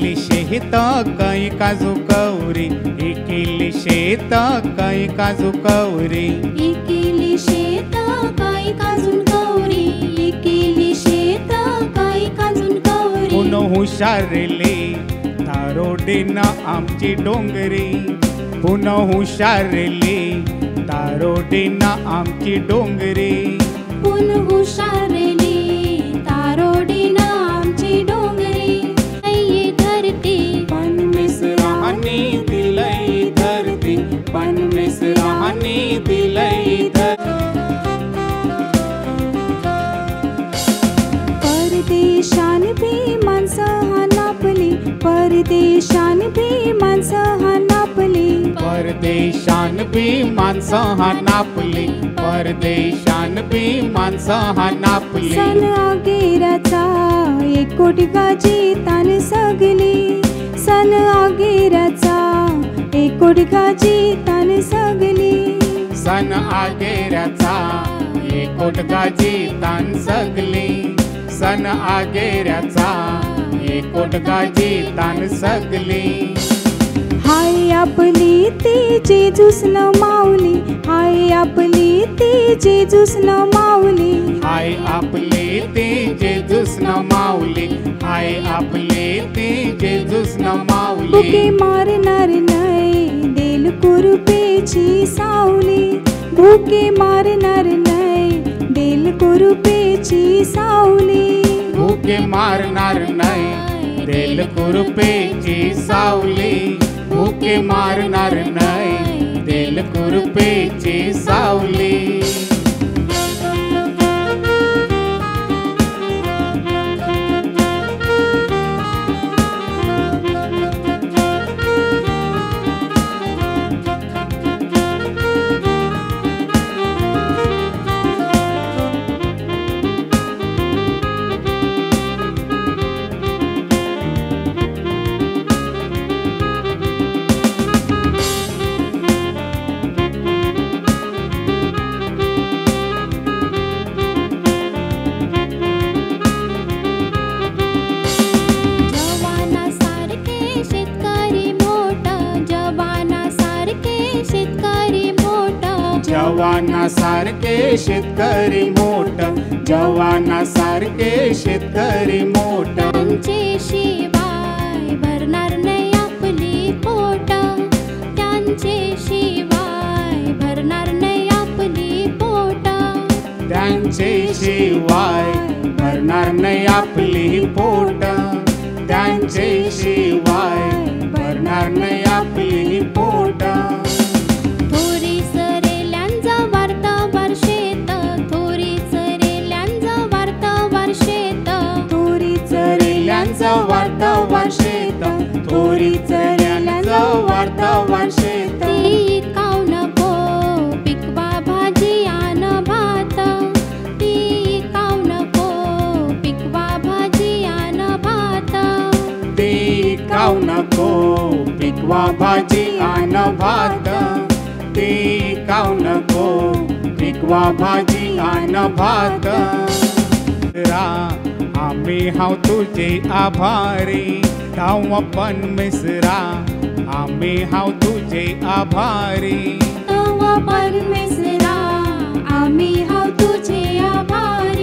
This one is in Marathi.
केली शेत काही काजू कवरी, ही केली शेत काही काजू कवरी, ही केली शेत काही काजून कवरी, ही केली शेत काही काजून कवरी. पुन हुशारली तारोडीनं आमची डोंगरी, पुन हुशारली तारोडीनं आमची डोंगरी. पुन हुशारली तारोडीनं आमची डोंगरी. ये धरती पण मिसरानी दिलई धरती, पण मिसरानी दिलई धरती. परदेशान भी माणसं हानापली, परदेशान भी माणसं हानापली, परदेशान बी माणसं हानापली, परदेशान बी माणसं हानापली. सन आगेराचा एक कोटगाची तान सगली, सन आगेराचा एक कोटगाची तान सगली. सन आगेऱ्याचा एकोटगाची तान सगली, सन आगेऱ्याचा एकोटगाची तान सगली. हाय आपली ती जेजूसन माऊली, हाय आपली ती जेजूसन माऊली, हाय आपले ते जेजूसन माऊली, हाय आपले ते जेजूसन माऊली. बुके मारणार नाही देल कुरुपेची सावली, बुके मारणार नाही देल कुरुपेची सावली. भुके मारणार नाही देल कुरुपेची सावली, भुके मारणार नाही देल कुरुपेची सावली. जवानासारखे शेतकरी मोठं, जवानासारखे शेतकरी मोठं. त्यांचे शिवाय भरणार नाही आपली पोट, त्यांचे शिवाय भरणार नाही आपली पोट, त्यांचे शिवाय भरणार नाही आपली पोट, त्यांचे शिवाय भरणार नाही आपली पोट. थोरी सरेल्यांचा वार्तावार शेत, थोरी सरेल्यांचा वार्तावार शेत, थोरी चरेल्यांचा वार्तावार शेत, थोरी चरेल्यांचा वार्तावार शेत. ती खाऊ नको पिकवा भाजी आन भात, ती खाऊ नको पिकवा भाजी आन भात, ती खाऊ नको पिकवा भाजी आन भात, ती खाऊ नको पिकवा भाजी आन भात. आम्ही हाव तुझे आभारी, धाव पण मिसरा आम्ही हाव तुझे आभारी. तवा परमेश्वरा आम्ही हाव तुझे आभारी.